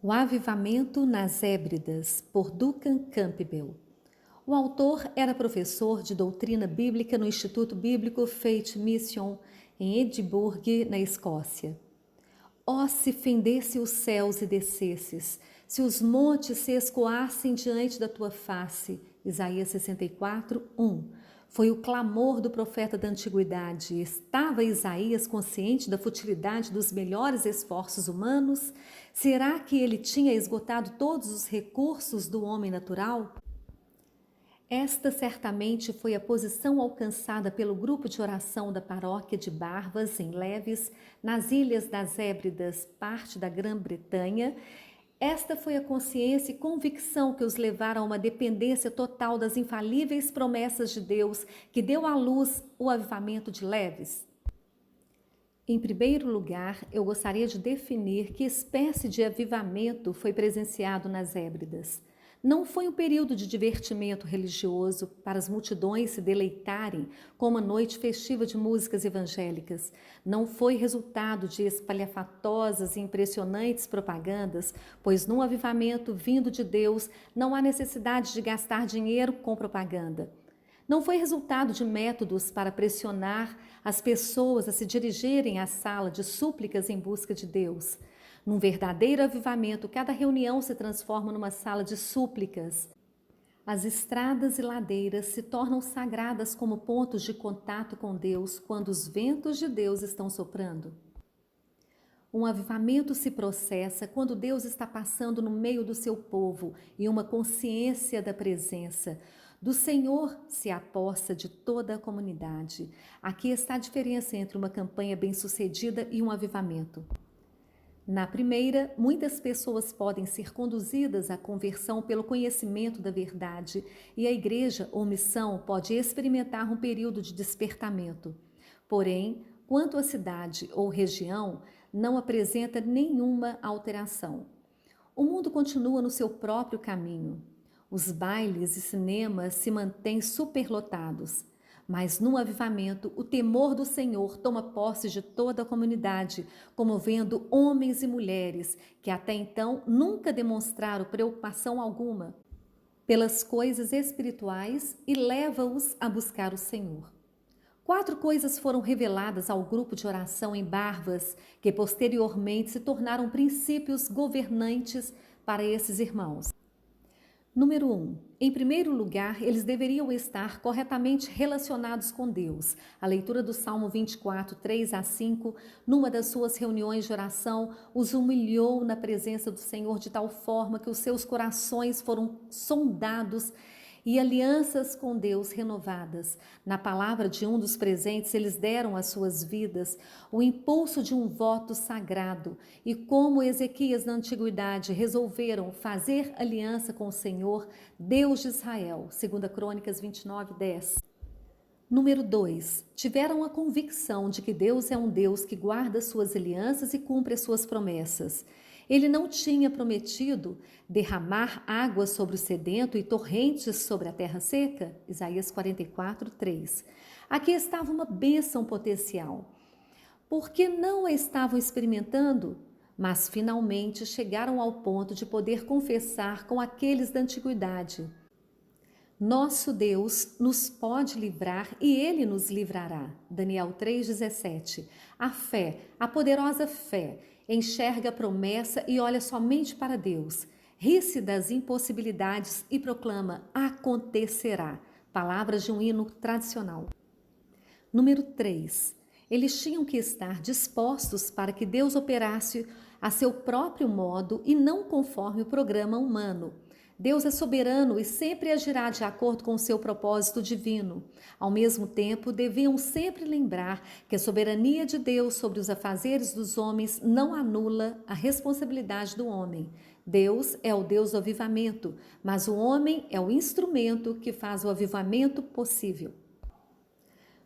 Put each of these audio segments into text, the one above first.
O Avivamento nas Hébridas, por Duncan Campbell. O autor era professor de doutrina bíblica no Instituto Bíblico Faith Mission, em Edimburgo, na Escócia. Ó, se fendesse os céus e descesses, se os montes se escoassem diante da tua face. Isaías 64, 1. Foi o clamor do profeta da antiguidade. Estava Isaías consciente da futilidade dos melhores esforços humanos? Será que ele tinha esgotado todos os recursos do homem natural? Esta certamente foi a posição alcançada pelo grupo de oração da paróquia de Barbas, em Lewes, nas Ilhas das Hébridas, parte da Grã-Bretanha. Esta foi a consciência e convicção que os levaram a uma dependência total das infalíveis promessas de Deus, que deu à luz o avivamento de Lewes. Em primeiro lugar, eu gostaria de definir que espécie de avivamento foi presenciado nas Hébridas. Não foi um período de divertimento religioso para as multidões se deleitarem com uma noite festiva de músicas evangélicas. Não foi resultado de espalhafatosas e impressionantes propagandas, pois num avivamento vindo de Deus não há necessidade de gastar dinheiro com propaganda. Não foi resultado de métodos para pressionar as pessoas a se dirigirem à sala de súplicas em busca de Deus. Num verdadeiro avivamento, cada reunião se transforma numa sala de súplicas. As estradas e ladeiras se tornam sagradas como pontos de contato com Deus quando os ventos de Deus estão soprando. Um avivamento se processa quando Deus está passando no meio do seu povo e uma consciência da presença do Senhor se apossa de toda a comunidade. Aqui está a diferença entre uma campanha bem-sucedida e um avivamento. Na primeira, muitas pessoas podem ser conduzidas à conversão pelo conhecimento da verdade e a igreja ou missão pode experimentar um período de despertamento. Porém, quanto à cidade ou região, não apresenta nenhuma alteração. O mundo continua no seu próprio caminho. Os bailes e cinemas se mantêm superlotados. Mas no avivamento, o temor do Senhor toma posse de toda a comunidade, comovendo homens e mulheres que até então nunca demonstraram preocupação alguma pelas coisas espirituais e leva-os a buscar o Senhor. 4 coisas foram reveladas ao grupo de oração em Barbas, que posteriormente se tornaram princípios governantes para esses irmãos. Número 1. Em primeiro lugar, eles deveriam estar corretamente relacionados com Deus. A leitura do Salmo 24, 3 a 5, numa das suas reuniões de oração, os humilhou na presença do Senhor de tal forma que os seus corações foram sondados e alianças com Deus renovadas. Na palavra de um dos presentes, eles deram às suas vidas o impulso de um voto sagrado. E como Ezequias na antiguidade resolveram fazer aliança com o Senhor, Deus de Israel, 2 Crônicas 29, 10. Número 2. Tiveram a convicção de que Deus é um Deus que guarda suas alianças e cumpre as suas promessas. Ele não tinha prometido derramar água sobre o sedento e torrentes sobre a terra seca? Isaías 44, 3. Aqui estava uma bênção potencial. Por que não a estavam experimentando? Mas finalmente chegaram ao ponto de poder confessar com aqueles da antiguidade: nosso Deus nos pode livrar e Ele nos livrará. Daniel 3,17. A fé, a poderosa fé, enxerga a promessa e olha somente para Deus. Ri-se das impossibilidades e proclama: acontecerá. Palavras de um hino tradicional. Número 3. Eles tinham que estar dispostos para que Deus operasse a seu próprio modo e não conforme o programa humano. Deus é soberano e sempre agirá de acordo com o seu propósito divino. Ao mesmo tempo, deviam sempre lembrar que a soberania de Deus sobre os afazeres dos homens não anula a responsabilidade do homem. Deus é o Deus do avivamento, mas o homem é o instrumento que faz o avivamento possível.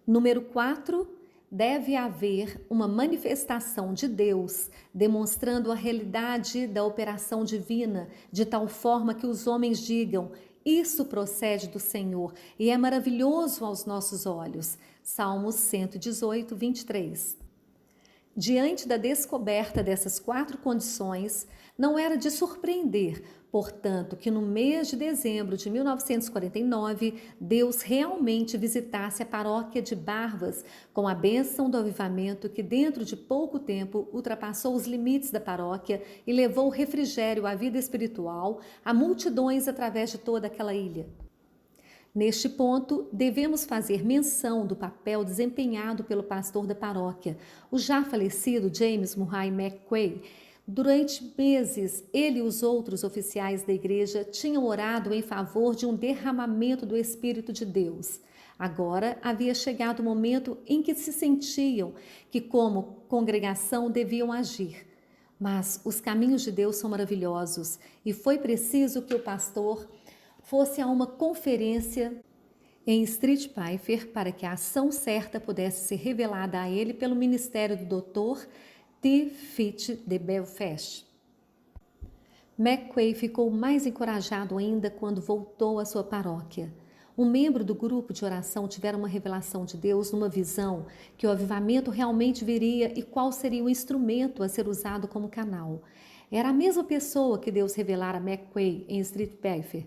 Número 4. Deve haver uma manifestação de Deus, demonstrando a realidade da operação divina, de tal forma que os homens digam: isso procede do Senhor e é maravilhoso aos nossos olhos. Salmos 118, 23. Diante da descoberta dessas 4 condições, não era de surpreender, portanto, que no mês de dezembro de 1949, Deus realmente visitasse a paróquia de Barbas com a bênção do avivamento que dentro de pouco tempo ultrapassou os limites da paróquia e levou refrigério à vida espiritual a multidões através de toda aquela ilha. Neste ponto, devemos fazer menção do papel desempenhado pelo pastor da paróquia, o já falecido James Murray McQuay. Durante meses, ele e os outros oficiais da igreja tinham orado em favor de um derramamento do Espírito de Deus. Agora havia chegado o momento em que se sentiam que, como congregação, deviam agir. Mas os caminhos de Deus são maravilhosos e foi preciso que o pastor fosse a uma conferência em Street Pfeiffer para que a ação certa pudesse ser revelada a ele pelo ministério do Dr. T. Fitch de Belfast. McQuay ficou mais encorajado ainda quando voltou à sua paróquia. Um membro do grupo de oração tivera uma revelação de Deus numa visão que o avivamento realmente viria e qual seria o instrumento a ser usado como canal. Era a mesma pessoa que Deus revelara a McQuay em Street Pfeiffer.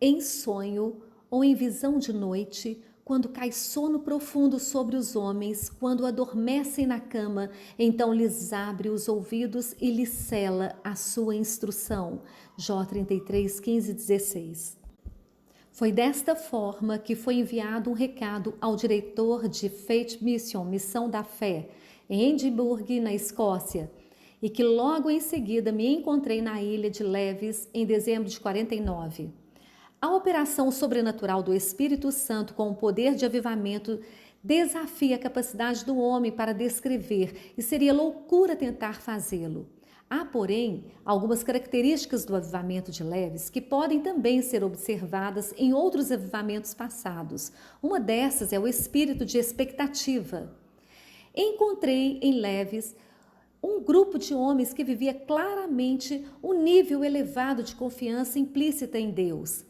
Em sonho ou em visão de noite, quando cai sono profundo sobre os homens, quando adormecem na cama, então lhes abre os ouvidos e lhes cela a sua instrução. Jó 33, 15 e 16. Foi desta forma que foi enviado um recado ao diretor de Faith Mission, Missão da Fé, em Edimburgo, na Escócia, e que logo em seguida me encontrei na ilha de Levis em dezembro de 49. A operação sobrenatural do Espírito Santo com o poder de avivamento desafia a capacidade do homem para descrever e seria loucura tentar fazê-lo. Há, porém, algumas características do avivamento de Leves que podem também ser observadas em outros avivamentos passados. Uma dessas é o espírito de expectativa. Encontrei em Leves um grupo de homens que vivia claramente um nível elevado de confiança implícita em Deus.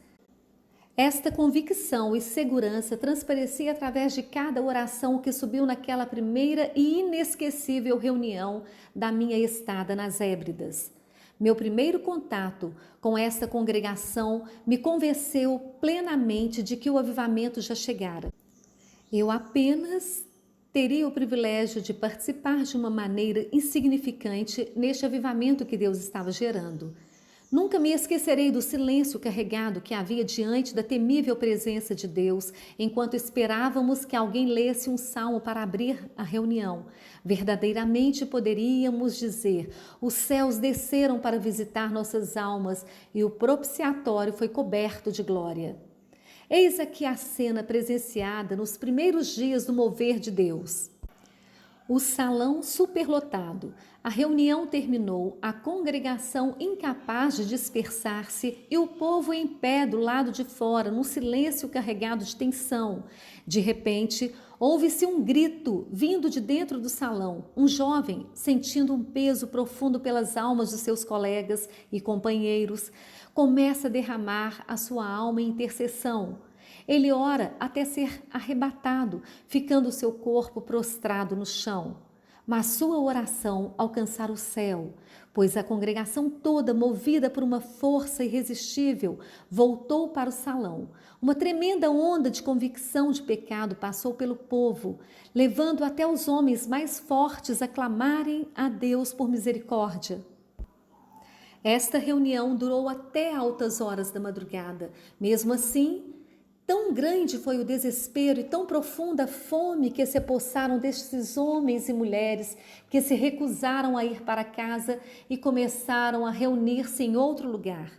Esta convicção e segurança transparecia através de cada oração que subiu naquela primeira e inesquecível reunião da minha estada nas Hébridas. Meu primeiro contato com esta congregação me convenceu plenamente de que o avivamento já chegara. Eu apenas teria o privilégio de participar de uma maneira insignificante neste avivamento que Deus estava gerando. Nunca me esquecerei do silêncio carregado que havia diante da temível presença de Deus, enquanto esperávamos que alguém lesse um salmo para abrir a reunião. Verdadeiramente poderíamos dizer: os céus desceram para visitar nossas almas e o propiciatório foi coberto de glória. Eis aqui a cena presenciada nos primeiros dias do mover de Deus. O salão superlotado. A reunião terminou, a congregação incapaz de dispersar-se e o povo em pé do lado de fora, num silêncio carregado de tensão. De repente, ouve-se um grito vindo de dentro do salão. Um jovem, sentindo um peso profundo pelas almas de seus colegas e companheiros, começa a derramar a sua alma em intercessão. Ele ora até ser arrebatado, ficando seu corpo prostrado no chão. Mas sua oração alcançar o céu, pois a congregação toda, movida por uma força irresistível, voltou para o salão. Uma tremenda onda de convicção de pecado passou pelo povo, levando até os homens mais fortes a clamarem a Deus por misericórdia. Esta reunião durou até altas horas da madrugada. Mesmo assim, tão grande foi o desespero e tão profunda a fome que se apossaram destes homens e mulheres que se recusaram a ir para casa e começaram a reunir-se em outro lugar.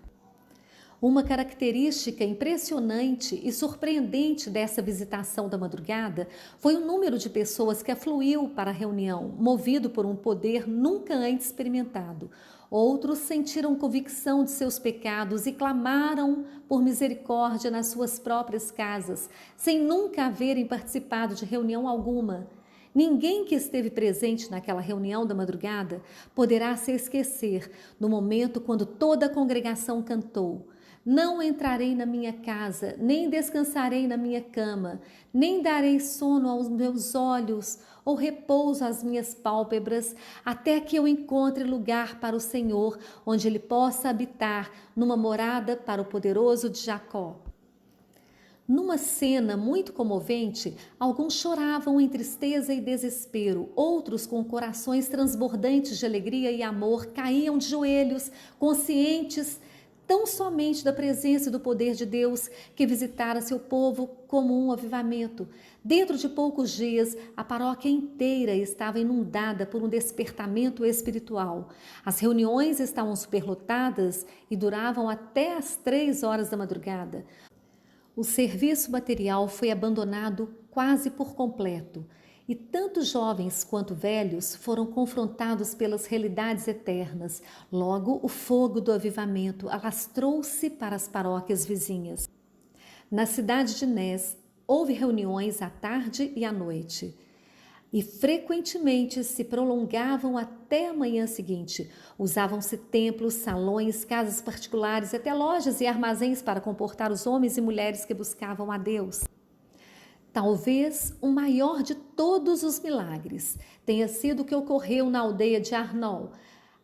Uma característica impressionante e surpreendente dessa visitação da madrugada foi o número de pessoas que afluiu para a reunião, movido por um poder nunca antes experimentado. Outros sentiram convicção de seus pecados e clamaram por misericórdia nas suas próprias casas, sem nunca haverem participado de reunião alguma. Ninguém que esteve presente naquela reunião da madrugada poderá se esquecer no momento quando toda a congregação cantou: Não entrarei na minha casa, nem descansarei na minha cama, nem darei sono aos meus olhos, ou repouso às minhas pálpebras, até que eu encontre lugar para o Senhor, onde ele possa habitar, numa morada para o poderoso de Jacó. Numa cena muito comovente, alguns choravam em tristeza e desespero, outros, com corações transbordantes de alegria e amor, caíam de joelhos, conscientes tão somente da presença e do poder de Deus que visitara seu povo como um avivamento. Dentro de poucos dias, a paróquia inteira estava inundada por um despertamento espiritual. As reuniões estavam superlotadas e duravam até às 3 horas da madrugada. O serviço material foi abandonado quase por completo, e tanto jovens quanto velhos foram confrontados pelas realidades eternas. Logo, o fogo do avivamento alastrou-se para as paróquias vizinhas. Na cidade de Nes, houve reuniões à tarde e à noite, e frequentemente se prolongavam até a manhã seguinte. Usavam-se templos, salões, casas particulares, até lojas e armazéns para comportar os homens e mulheres que buscavam a Deus. Talvez o maior de todos os milagres tenha sido o que ocorreu na aldeia de Arnol.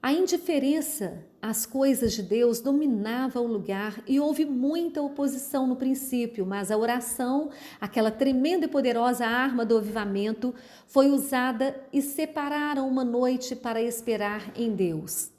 A indiferença às coisas de Deus dominava o lugar e houve muita oposição no princípio, mas a oração, aquela tremenda e poderosa arma do avivamento, foi usada e separaram uma noite para esperar em Deus.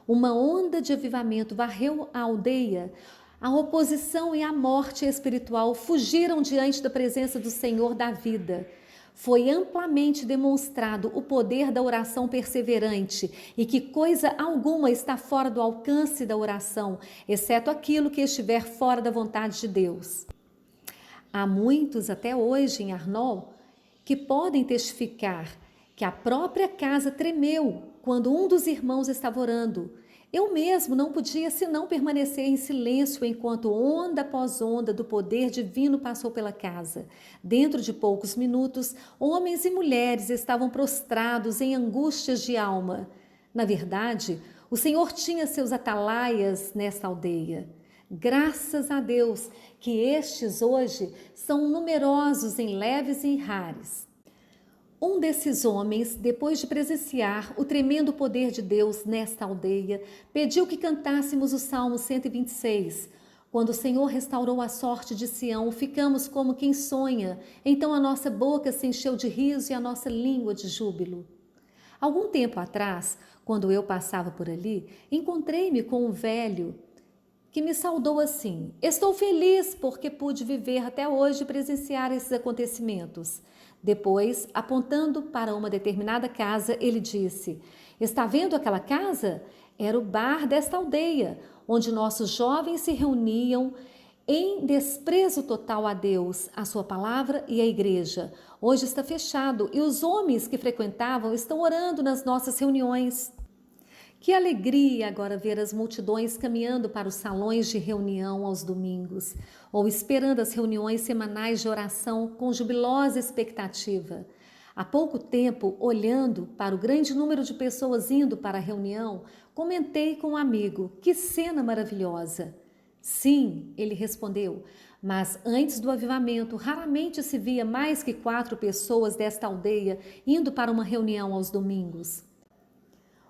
Uma onda de avivamento varreu a aldeia. A oposição e a morte espiritual fugiram diante da presença do Senhor da vida. Foi amplamente demonstrado o poder da oração perseverante e que coisa alguma está fora do alcance da oração, exceto aquilo que estiver fora da vontade de Deus. Há muitos até hoje em Arnol que podem testificar que a própria casa tremeu quando um dos irmãos estava orando. Eu mesmo não podia senão permanecer em silêncio enquanto onda após onda do poder divino passou pela casa. Dentro de poucos minutos, homens e mulheres estavam prostrados em angústias de alma. Na verdade, o Senhor tinha seus atalaias nesta aldeia. Graças a Deus que estes hoje são numerosos em leves e em rares. Um desses homens, depois de presenciar o tremendo poder de Deus nesta aldeia, pediu que cantássemos o Salmo 126. Quando o Senhor restaurou a sorte de Sião, ficamos como quem sonha. Então a nossa boca se encheu de riso e a nossa língua de júbilo. Algum tempo atrás, quando eu passava por ali, encontrei-me com um velho que me saudou assim: estou feliz porque pude viver até hoje e presenciar esses acontecimentos. Depois, apontando para uma determinada casa, ele disse: está vendo aquela casa? Era o bar desta aldeia, onde nossos jovens se reuniam em desprezo total a Deus, a sua palavra e a igreja. Hoje está fechado e os homens que frequentavam estão orando nas nossas reuniões. Que alegria agora ver as multidões caminhando para os salões de reunião aos domingos, ou esperando as reuniões semanais de oração com jubilosa expectativa. Há pouco tempo, olhando para o grande número de pessoas indo para a reunião, comentei com um amigo: que cena maravilhosa! Sim, ele respondeu, mas antes do avivamento, raramente se via mais que 4 pessoas desta aldeia indo para uma reunião aos domingos.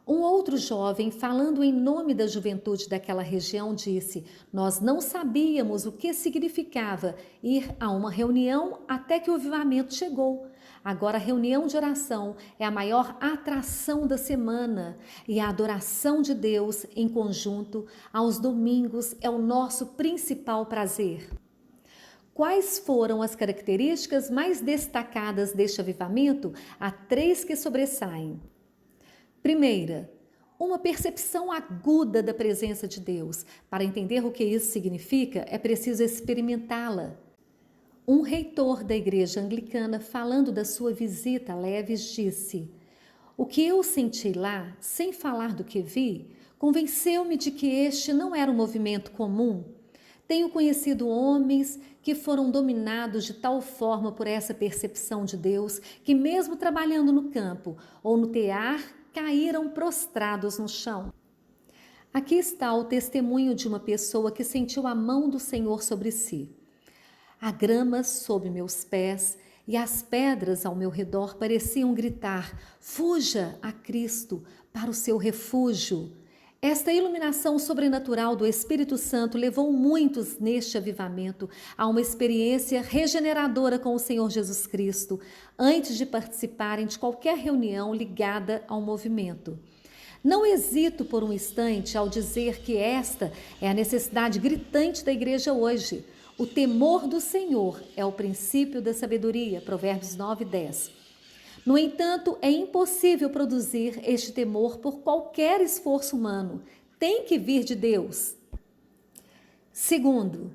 Um outro jovem, falando em nome da juventude daquela região, disse: nós não sabíamos o que significava ir a uma reunião até que o avivamento chegou. Agora a reunião de oração é a maior atração da semana e a adoração de Deus em conjunto aos domingos é o nosso principal prazer. Quais foram as características mais destacadas deste avivamento? Há 3 que sobressaem. Primeira, uma percepção aguda da presença de Deus. Para entender o que isso significa, é preciso experimentá-la. Um reitor da igreja anglicana, falando da sua visita a Leves, disse: o que eu senti lá, sem falar do que vi, convenceu-me de que este não era um movimento comum. Tenho conhecido homens que foram dominados de tal forma por essa percepção de Deus que, mesmo trabalhando no campo ou no tear, caíram prostrados no chão. Aqui está o testemunho de uma pessoa que sentiu a mão do Senhor sobre si. A grama sob meus pés e as pedras ao meu redor pareciam gritar: fuja a Cristo para o seu refúgio. Esta iluminação sobrenatural do Espírito Santo levou muitos neste avivamento a uma experiência regeneradora com o Senhor Jesus Cristo, antes de participarem de qualquer reunião ligada ao movimento. Não hesito por um instante ao dizer que esta é a necessidade gritante da igreja hoje. O temor do Senhor é o princípio da sabedoria, Provérbios 9:10. No entanto, é impossível produzir este temor por qualquer esforço humano. Tem que vir de Deus. Segundo,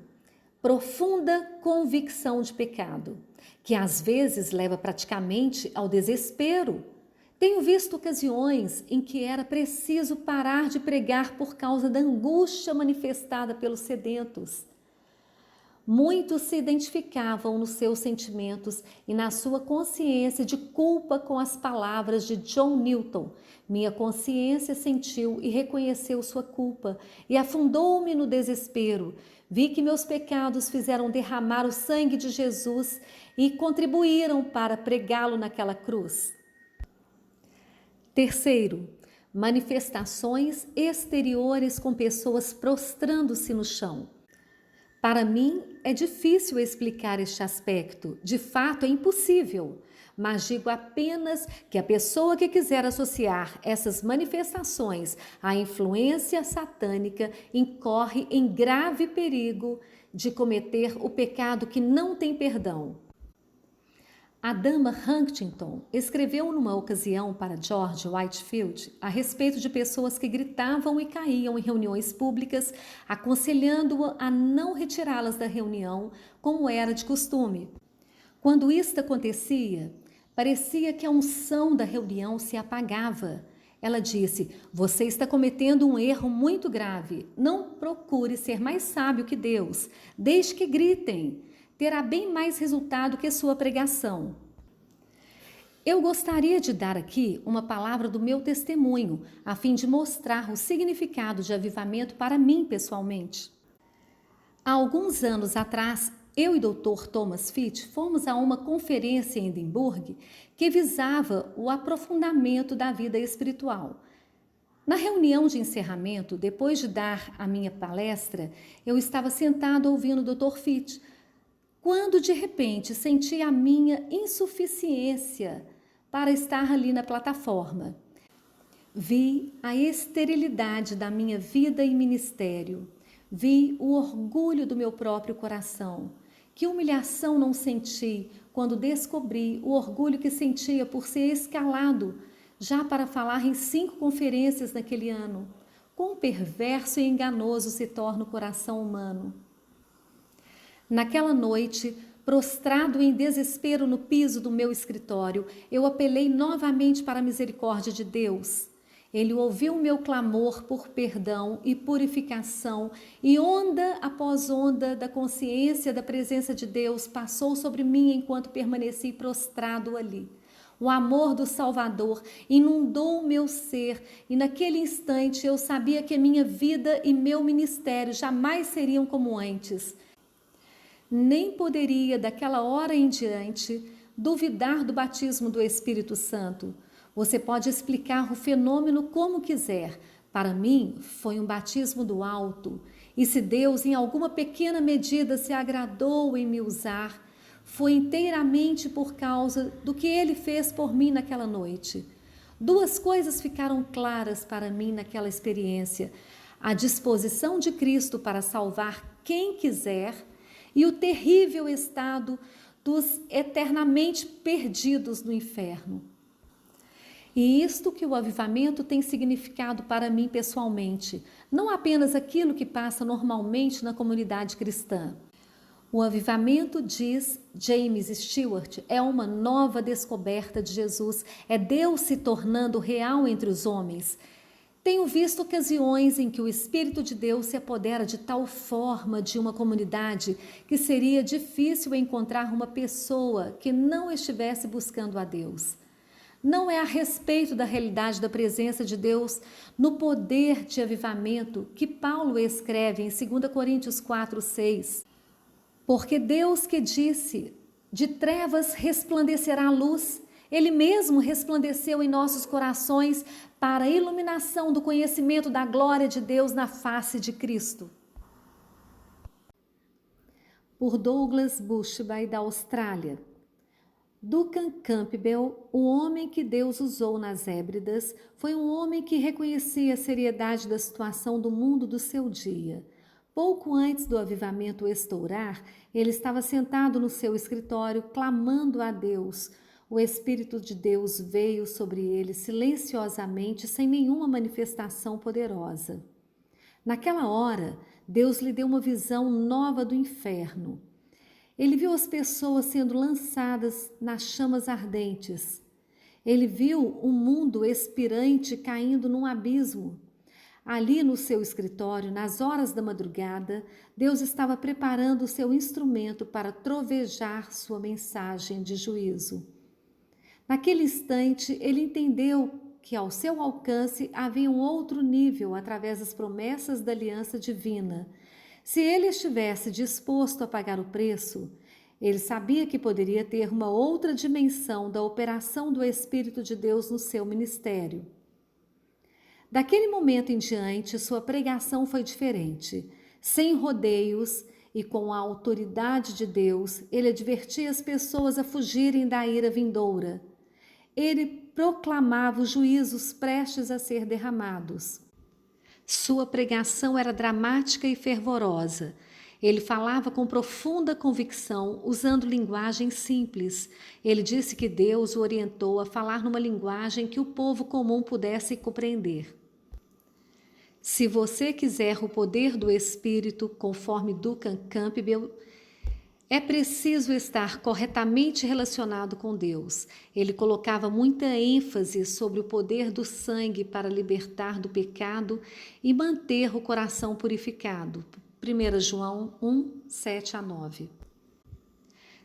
profunda convicção de pecado, que às vezes leva praticamente ao desespero. Tenho visto ocasiões em que era preciso parar de pregar por causa da angústia manifestada pelos sedentos. Muitos se identificavam nos seus sentimentos e na sua consciência de culpa com as palavras de John Newton. Minha consciência sentiu e reconheceu sua culpa e afundou-me no desespero. Vi que meus pecados fizeram derramar o sangue de Jesus e contribuíram para pregá-lo naquela cruz. Terceiro, manifestações exteriores com pessoas prostrando-se no chão. Para mim, é difícil explicar este aspecto, de fato é impossível, mas digo apenas que a pessoa que quiser associar essas manifestações à influência satânica incorre em grave perigo de cometer o pecado que não tem perdão. A dama Huntington escreveu numa ocasião para George Whitefield a respeito de pessoas que gritavam e caíam em reuniões públicas, aconselhando-a a não retirá-las da reunião, como era de costume. Quando isto acontecia, parecia que a unção da reunião se apagava. Ela disse: você está cometendo um erro muito grave. Não procure ser mais sábio que Deus. Deixe que gritem. Terá bem mais resultado que sua pregação. Eu gostaria de dar aqui uma palavra do meu testemunho, a fim de mostrar o significado de avivamento para mim pessoalmente. Há alguns anos atrás, eu e Dr. Thomas Fitch fomos a uma conferência em Edimburgo que visava o aprofundamento da vida espiritual. Na reunião de encerramento, depois de dar a minha palestra, eu estava sentado ouvindo o Dr. Fitch, quando de repente senti a minha insuficiência para estar ali na plataforma. Vi a esterilidade da minha vida e ministério. Vi o orgulho do meu próprio coração. Que humilhação não senti quando descobri o orgulho que sentia por ser escalado já para falar em 5 conferências naquele ano. Quão perverso e enganoso se torna o coração humano. Naquela noite, prostrado em desespero no piso do meu escritório, eu apelei novamente para a misericórdia de Deus. Ele ouviu o meu clamor por perdão e purificação, e onda após onda da consciência da presença de Deus passou sobre mim enquanto permaneci prostrado ali. O amor do Salvador inundou o meu ser, e naquele instante eu sabia que a minha vida e meu ministério jamais seriam como antes. Nem poderia, daquela hora em diante, duvidar do batismo do Espírito Santo. Você pode explicar o fenômeno como quiser. Para mim, foi um batismo do alto. E se Deus, em alguma pequena medida, se agradou em me usar, foi inteiramente por causa do que Ele fez por mim naquela noite. 2 coisas ficaram claras para mim naquela experiência: a disposição de Cristo para salvar quem quiser e o terrível estado dos eternamente perdidos no inferno. E isto que o avivamento tem significado para mim pessoalmente, não apenas aquilo que passa normalmente na comunidade cristã. O avivamento, diz James Stewart, é uma nova descoberta de Jesus, é Deus se tornando real entre os homens. Tenho visto ocasiões em que o Espírito de Deus se apodera de tal forma de uma comunidade que seria difícil encontrar uma pessoa que não estivesse buscando a Deus. Não é a respeito da realidade da presença de Deus no poder de avivamento que Paulo escreve em 2 Coríntios 4:6. Porque Deus que disse, de trevas resplandecerá a luz, Ele mesmo resplandeceu em nossos corações para a iluminação do conhecimento da glória de Deus na face de Cristo. Por Douglas Bushby, da Austrália. Duncan Campbell, o homem que Deus usou nas Hébridas, foi um homem que reconhecia a seriedade da situação do mundo do seu dia. Pouco antes do avivamento estourar, ele estava sentado no seu escritório, clamando a Deus. O Espírito de Deus veio sobre ele silenciosamente, sem nenhuma manifestação poderosa. Naquela hora, Deus lhe deu uma visão nova do inferno. Ele viu as pessoas sendo lançadas nas chamas ardentes. Ele viu um mundo expirante caindo num abismo. Ali no seu escritório, nas horas da madrugada, Deus estava preparando o seu instrumento para trovejar sua mensagem de juízo. Naquele instante, ele entendeu que ao seu alcance havia um outro nível através das promessas da aliança divina. Se ele estivesse disposto a pagar o preço, ele sabia que poderia ter uma outra dimensão da operação do Espírito de Deus no seu ministério. Daquele momento em diante, sua pregação foi diferente. Sem rodeios e com a autoridade de Deus, ele advertia as pessoas a fugirem da ira vindoura. Ele proclamava os juízos prestes a ser derramados. Sua pregação era dramática e fervorosa. Ele falava com profunda convicção, usando linguagem simples. Ele disse que Deus o orientou a falar numa linguagem que o povo comum pudesse compreender. Se você quiser o poder do Espírito, conforme Duncan Campbell, é preciso estar corretamente relacionado com Deus. Ele colocava muita ênfase sobre o poder do sangue para libertar do pecado e manter o coração purificado. 1 João 1, 7-9.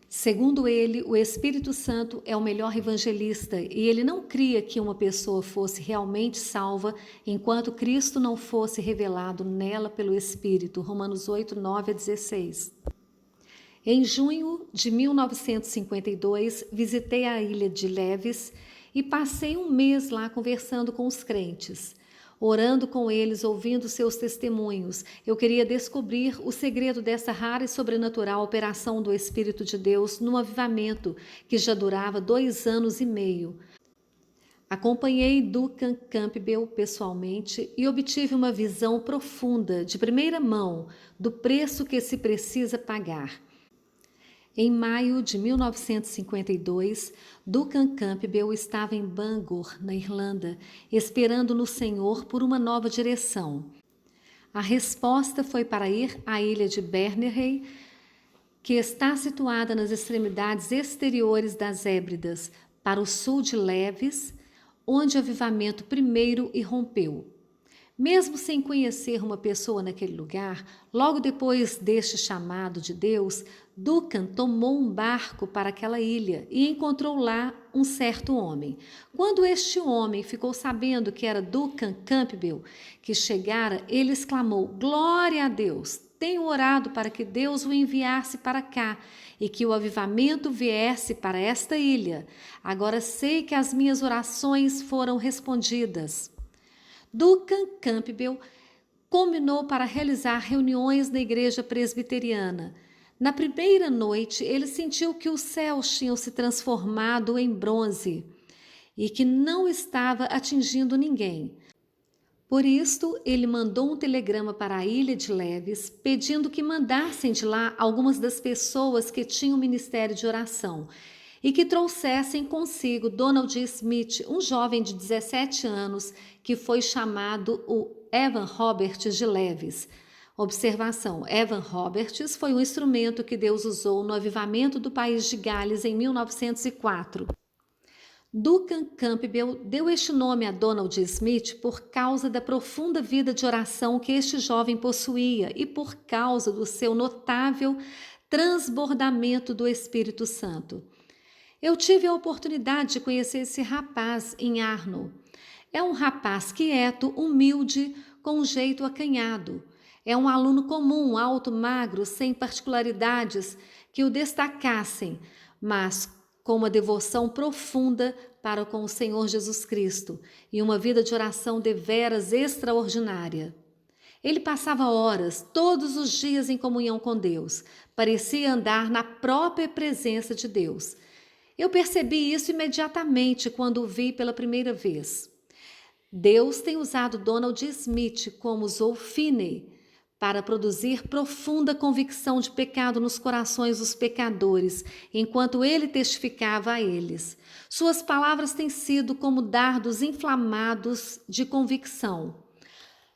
Segundo ele, o Espírito Santo é o melhor evangelista e ele não cria que uma pessoa fosse realmente salva enquanto Cristo não fosse revelado nela pelo Espírito. Romanos 8, 9-16. Em junho de 1952, visitei a ilha de Levis e passei um mês lá conversando com os crentes, orando com eles, ouvindo seus testemunhos. Eu queria descobrir o segredo dessa rara e sobrenatural operação do Espírito de Deus no avivamento que já durava 2 anos e meio. Acompanhei Duncan Campbell pessoalmente e obtive uma visão profunda, de primeira mão, do preço que se precisa pagar. Em maio de 1952, Duncan Campbell estava em Bangor, na Irlanda, esperando no Senhor por uma nova direção. A resposta foi para ir à ilha de Berners, que está situada nas extremidades exteriores das Hébridas, para o sul de Levis, onde o avivamento primeiro irrompeu. Mesmo sem conhecer uma pessoa naquele lugar, logo depois deste chamado de Deus, Duncan tomou um barco para aquela ilha e encontrou lá um certo homem. Quando este homem ficou sabendo que era Duncan Campbell que chegara, ele exclamou: "Glória a Deus! Tenho orado para que Deus o enviasse para cá e que o avivamento viesse para esta ilha. Agora sei que as minhas orações foram respondidas." Duncan Campbell combinou para realizar reuniões na igreja presbiteriana. Na primeira noite, ele sentiu que os céus tinham se transformado em bronze e que não estava atingindo ninguém. Por isto, ele mandou um telegrama para a ilha de Levis, pedindo que mandassem de lá algumas das pessoas que tinham ministério de oração e que trouxessem consigo Donald Smith, um jovem de 17 anos que foi chamado o Evan Roberts de Levis. Observação: Evan Roberts foi um instrumento que Deus usou no avivamento do país de Gales em 1904. Duncan Campbell deu este nome a Donald Smith por causa da profunda vida de oração que este jovem possuía e por causa do seu notável transbordamento do Espírito Santo. Eu tive a oportunidade de conhecer esse rapaz em Arno. É um rapaz quieto, humilde, com um jeito acanhado. É um aluno comum, alto, magro, sem particularidades que o destacassem, mas com uma devoção profunda para com o Senhor Jesus Cristo e uma vida de oração deveras extraordinária. Ele passava horas, todos os dias em comunhão com Deus. Parecia andar na própria presença de Deus. Eu percebi isso imediatamente quando o vi pela primeira vez. Deus tem usado Donald Smith como usou Finney para produzir profunda convicção de pecado nos corações dos pecadores, enquanto ele testificava a eles. Suas palavras têm sido como dardos inflamados de convicção.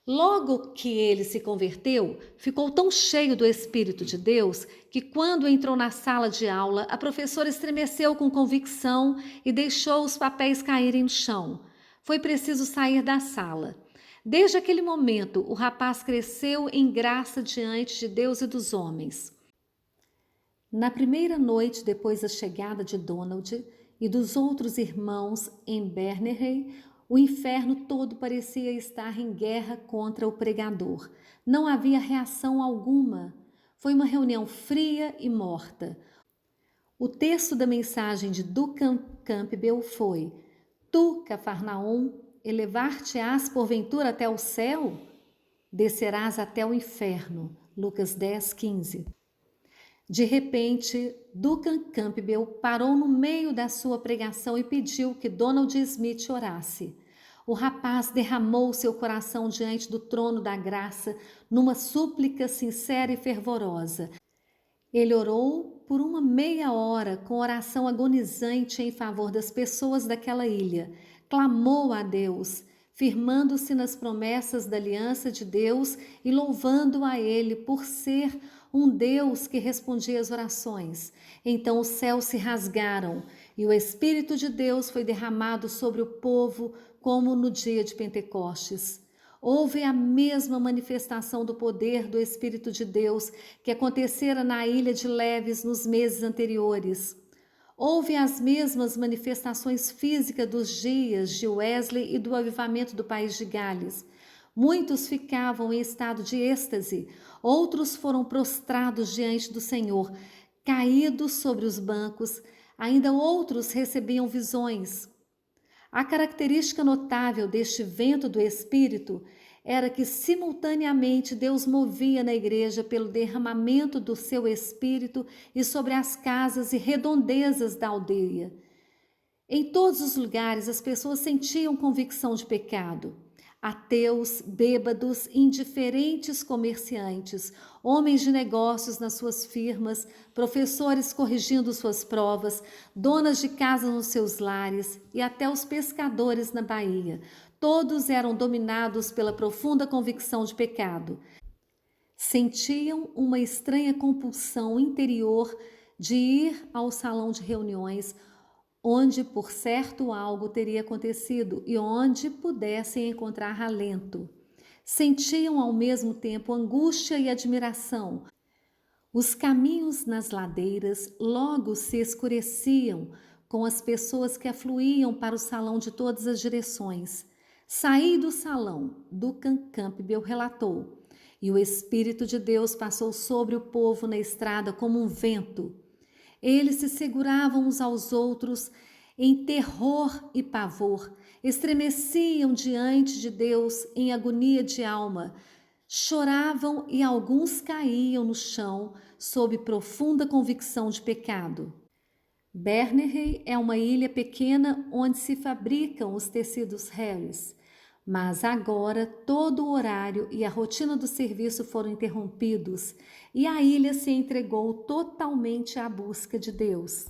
Logo que ele se converteu, ficou tão cheio do Espírito de Deus que, quando entrou na sala de aula, a professora estremeceu com convicção e deixou os papéis caírem no chão. Foi preciso sair da sala. Desde aquele momento, o rapaz cresceu em graça diante de Deus e dos homens. Na primeira noite depois da chegada de Donald e dos outros irmãos em Bernay, o inferno todo parecia estar em guerra contra o pregador. Não havia reação alguma. Foi uma reunião fria e morta. O texto da mensagem de Duncan Campbell foi: Tu, Cafarnaum, elevar-te-ás porventura até o céu? Descerás até o inferno. Lucas 10, 15. De repente, Duncan Campbell parou no meio da sua pregação e pediu que Donald Smith orasse. O rapaz derramou seu coração diante do trono da graça numa súplica sincera e fervorosa. Ele orou por uma meia hora com oração agonizante em favor das pessoas daquela ilha. Clamou a Deus, firmando-se nas promessas da aliança de Deus e louvando a Ele por ser um Deus que respondia às orações. Então os céus se rasgaram e o Espírito de Deus foi derramado sobre o povo como no dia de Pentecostes. Houve a mesma manifestação do poder do Espírito de Deus que acontecera na ilha de Leves nos meses anteriores. Houve as mesmas manifestações físicas dos dias de Wesley e do avivamento do país de Gales. Muitos ficavam em estado de êxtase, outros foram prostrados diante do Senhor, caídos sobre os bancos, ainda outros recebiam visões. A característica notável deste vento do Espírito era que simultaneamente Deus movia na igreja pelo derramamento do seu Espírito e sobre as casas e redondezas da aldeia. Em todos os lugares as pessoas sentiam convicção de pecado. Ateus, bêbados, indiferentes comerciantes, homens de negócios nas suas firmas, professores corrigindo suas provas, donas de casa nos seus lares e até os pescadores na Bahia. Todos eram dominados pela profunda convicção de pecado. Sentiam uma estranha compulsão interior de ir ao salão de reuniões onde por certo algo teria acontecido e onde pudessem encontrar alento. Sentiam ao mesmo tempo angústia e admiração. Os caminhos nas ladeiras logo se escureciam com as pessoas que afluíam para o salão de todas as direções. Saí do salão, Duncan Campbell relatou, e o Espírito de Deus passou sobre o povo na estrada como um vento. Eles se seguravam uns aos outros em terror e pavor, estremeciam diante de Deus em agonia de alma, choravam e alguns caíam no chão sob profunda convicção de pecado. Bernay é uma ilha pequena onde se fabricam os tecidos Harris, mas agora todo o horário e a rotina do serviço foram interrompidos e a ilha se entregou totalmente à busca de Deus.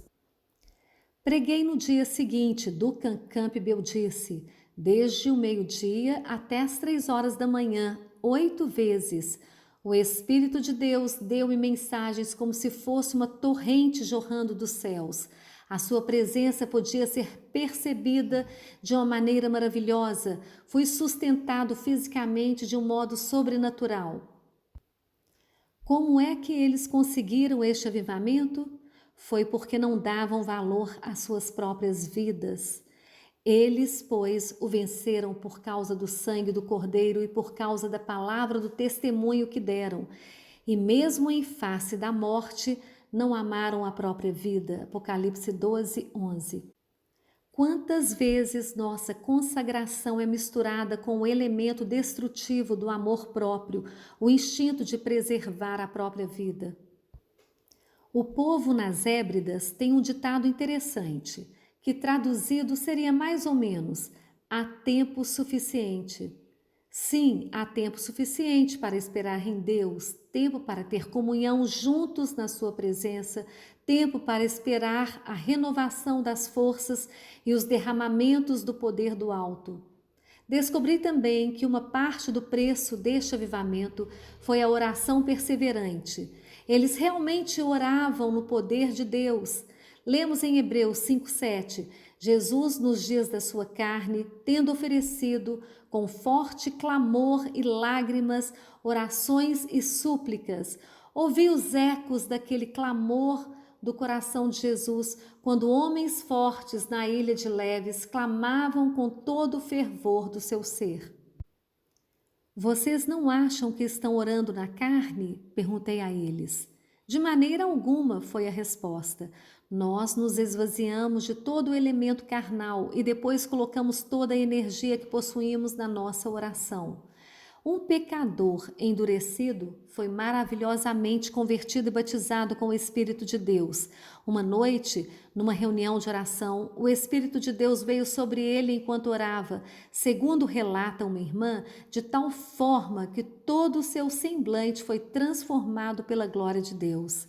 Preguei no dia seguinte, Duncan Campbell disse, desde o meio-dia até as 3 horas da manhã, 8 vezes. O Espírito de Deus deu-me mensagens como se fosse uma torrente jorrando dos céus. A sua presença podia ser percebida de uma maneira maravilhosa. Fui sustentado fisicamente de um modo sobrenatural. Como é que eles conseguiram este avivamento? foi porque não davam valor às suas próprias vidas. Eles, pois, o venceram por causa do sangue do Cordeiro e por causa da palavra do testemunho que deram. E mesmo em face da morte, não amaram a própria vida. Apocalipse 12, 11. Quantas vezes nossa consagração é misturada com o elemento destrutivo do amor próprio, o instinto de preservar a própria vida? O povo nas Hébridas tem um ditado interessante, que traduzido seria mais ou menos: há tempo suficiente. Sim, há tempo suficiente para esperar em Deus, tempo para ter comunhão juntos na sua presença, tempo para esperar a renovação das forças e os derramamentos do poder do alto. Descobri também que uma parte do preço deste avivamento foi a oração perseverante. Eles realmente oravam no poder de Deus. Lemos em Hebreus 5:7, Jesus nos dias da sua carne, tendo oferecido com forte clamor e lágrimas, orações e súplicas. Ouvi os ecos daquele clamor do coração de Jesus, quando homens fortes na ilha de Leves clamavam com todo o fervor do seu ser. Vocês não acham que estão orando na carne? Perguntei a eles. De maneira alguma, foi a resposta. Nós nos esvaziamos de todo o elemento carnal e depois colocamos toda a energia que possuímos na nossa oração. Um pecador endurecido foi maravilhosamente convertido e batizado com o Espírito de Deus. Uma noite, numa reunião de oração, o Espírito de Deus veio sobre ele enquanto orava, segundo relata uma irmã, de tal forma que todo o seu semblante foi transformado pela glória de Deus.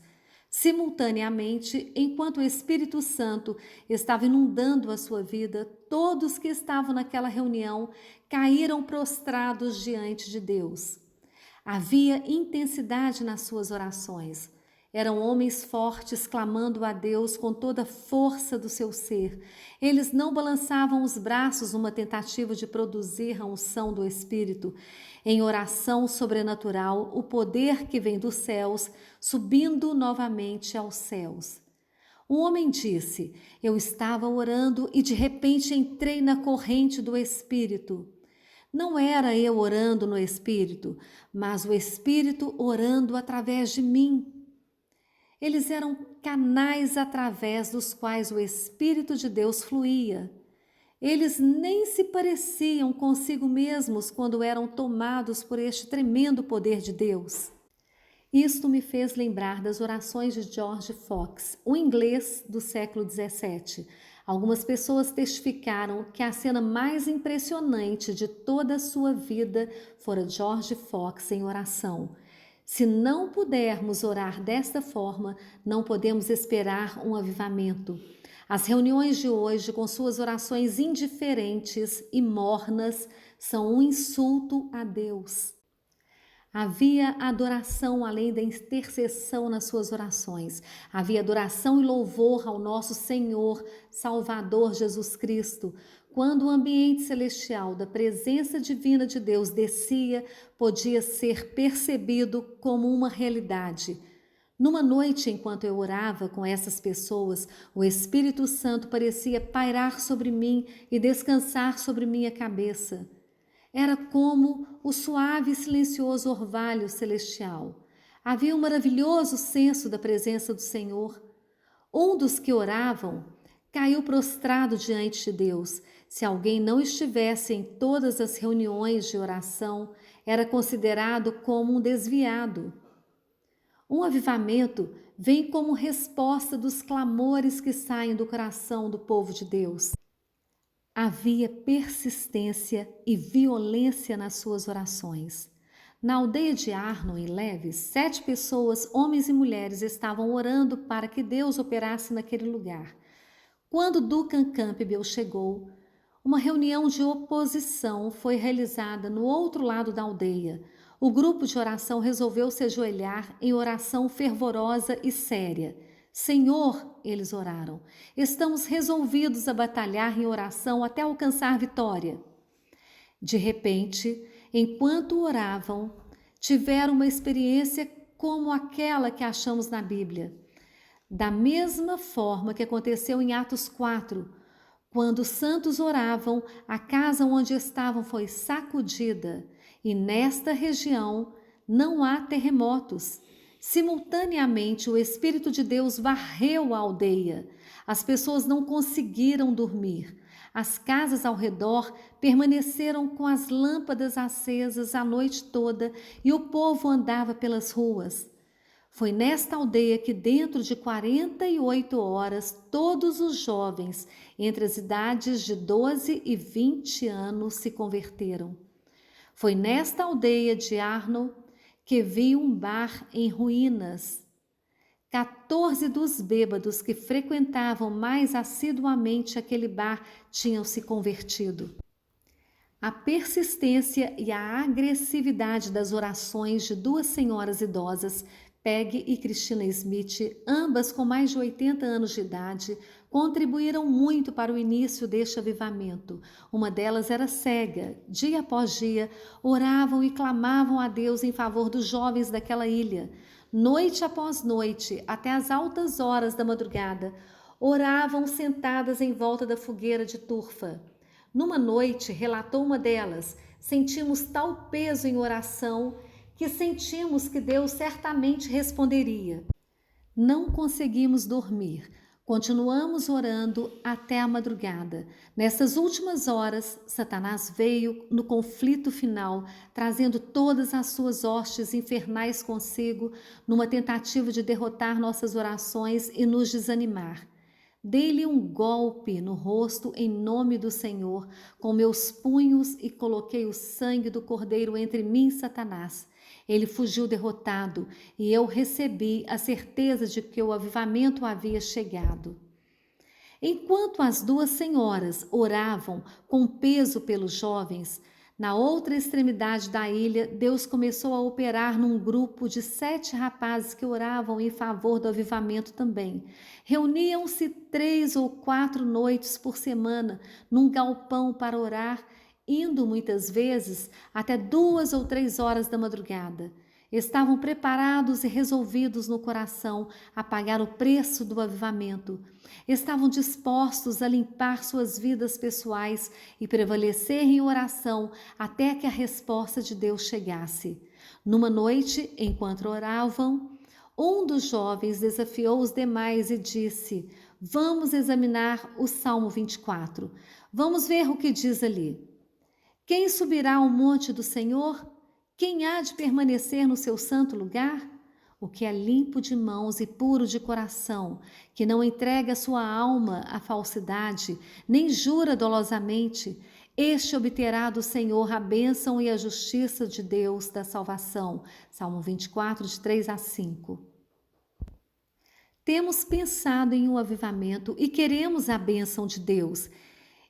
Simultaneamente, enquanto o Espírito Santo estava inundando a sua vida, todos que estavam naquela reunião caíram prostrados diante de Deus. Havia intensidade nas suas orações. Eram homens fortes clamando a Deus com toda a força do seu ser. Eles não balançavam os braços numa tentativa de produzir a unção do Espírito. Em oração sobrenatural, o poder que vem dos céus, subindo novamente aos céus. Um homem disse: eu estava orando e de repente entrei na corrente do Espírito. Não era eu orando no Espírito, mas o Espírito orando através de mim. Eles eram canais através dos quais o Espírito de Deus fluía. Eles nem se pareciam consigo mesmos quando eram tomados por este tremendo poder de Deus. Isto me fez lembrar das orações de George Fox, um inglês do século XVII. Algumas pessoas testificaram que a cena mais impressionante de toda a sua vida fora George Fox em oração. Se não pudermos orar desta forma, não podemos esperar um avivamento. As reuniões de hoje, com suas orações indiferentes e mornas, são um insulto a Deus. Havia adoração além da intercessão nas suas orações. Havia adoração e louvor ao nosso Senhor, Salvador Jesus Cristo. Quando o ambiente celestial da presença divina de Deus descia, podia ser percebido como uma realidade. Numa noite, enquanto eu orava com essas pessoas, o Espírito Santo parecia pairar sobre mim e descansar sobre minha cabeça. Era como o suave e silencioso orvalho celestial. Havia um maravilhoso senso da presença do Senhor. Um dos que oravam caiu prostrado diante de Deus. Se alguém não estivesse em todas as reuniões de oração, era considerado como um desviado. Um avivamento vem como resposta dos clamores que saem do coração do povo de Deus. Havia persistência e violência nas suas orações. Na aldeia de Arnon, em Leves, 7 pessoas, homens e mulheres, estavam orando para que Deus operasse naquele lugar. Quando Duncan Campbell chegou, uma reunião de oposição foi realizada no outro lado da aldeia. O grupo de oração resolveu se ajoelhar em oração fervorosa e séria. Senhor, eles oraram, estamos resolvidos a batalhar em oração até alcançar vitória. De repente, enquanto oravam, tiveram uma experiência como aquela que achamos na Bíblia. Da mesma forma que aconteceu em Atos 4, quando os santos oravam, a casa onde estavam foi sacudida, e nesta região não há terremotos. Simultaneamente, o Espírito de Deus varreu a aldeia. As pessoas não conseguiram dormir. As casas ao redor permaneceram com as lâmpadas acesas a noite toda e o povo andava pelas ruas. Foi nesta aldeia que, dentro de 48 horas, todos os jovens entre as idades de 12 e 20 anos se converteram. Foi nesta aldeia de Arno que vi um bar em ruínas. 14 dos bêbados que frequentavam mais assiduamente aquele bar tinham se convertido. A persistência e a agressividade das orações de duas senhoras idosas, Peg e Christina Smith, ambas com mais de 80 anos de idade, contribuíram muito para o início deste avivamento. Uma delas era cega. Dia após dia, oravam e clamavam a Deus em favor dos jovens daquela ilha. Noite após noite, até as altas horas da madrugada, oravam sentadas em volta da fogueira de turfa. Numa noite, relatou uma delas, sentimos tal peso em oração que sentimos que Deus certamente responderia. Não conseguimos dormir. Continuamos orando até a madrugada. Nessas últimas horas, Satanás veio no conflito final, trazendo todas as suas hostes infernais consigo, numa tentativa de derrotar nossas orações e nos desanimar. Dei-lhe um golpe no rosto em nome do Senhor, com meus punhos, e coloquei o sangue do cordeiro entre mim e Satanás. Ele fugiu derrotado e eu recebi a certeza de que o avivamento havia chegado. Enquanto as duas senhoras oravam com peso pelos jovens, na outra extremidade da ilha, Deus começou a operar num grupo de 7 rapazes que oravam em favor do avivamento também. Reuniam-se 3 ou 4 noites por semana num galpão para orar, indo muitas vezes até 2 ou 3 horas da madrugada. Estavam preparados e resolvidos no coração a pagar o preço do avivamento. Estavam dispostos a limpar suas vidas pessoais e prevalecer em oração até que a resposta de Deus chegasse. Numa noite, enquanto oravam, um dos jovens desafiou os demais e disse: "Vamos examinar o Salmo 24. Vamos ver o que diz ali. Quem subirá ao monte do Senhor? Quem há de permanecer no seu santo lugar? O que é limpo de mãos e puro de coração, que não entrega sua alma à falsidade, nem jura dolosamente, este obterá do Senhor a bênção e a justiça de Deus da salvação." Salmo 24, de 3 a 5. Temos pensado em um avivamento e queremos a bênção de Deus.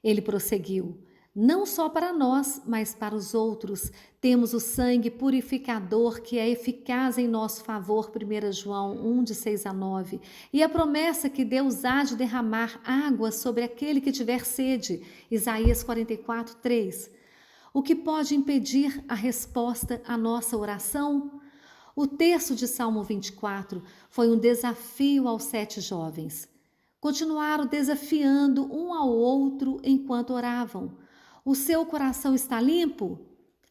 Ele prosseguiu: "Não só para nós, mas para os outros. Temos o sangue purificador que é eficaz em nosso favor." 1 João 1, de 6 a 9. E a promessa que Deus há de derramar água sobre aquele que tiver sede. Isaías 44, 3. O que pode impedir a resposta à nossa oração? O texto de Salmo 24 foi um desafio aos 7 jovens. Continuaram desafiando um ao outro enquanto oravam. O seu coração está limpo?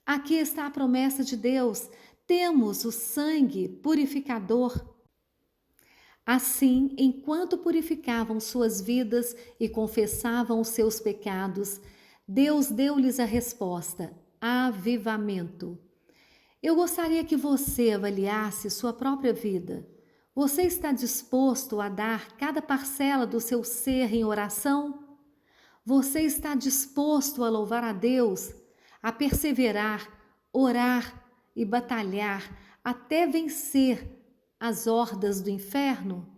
Aqui está a promessa de Deus. Temos o sangue purificador. Assim, enquanto purificavam suas vidas e confessavam os seus pecados, Deus deu-lhes a resposta: avivamento. Eu gostaria que você avaliasse sua própria vida. Você está disposto a dar cada parcela do seu ser em oração? Você está disposto a louvar a Deus, a perseverar, orar e batalhar até vencer as hordas do inferno?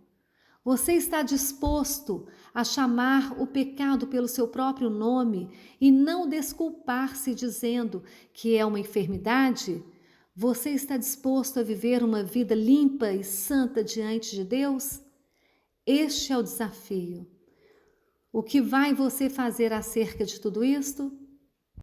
Você está disposto a chamar o pecado pelo seu próprio nome e não desculpar-se dizendo que é uma enfermidade? Você está disposto a viver uma vida limpa e santa diante de Deus? Este é o desafio. O que vai você fazer acerca de tudo isto?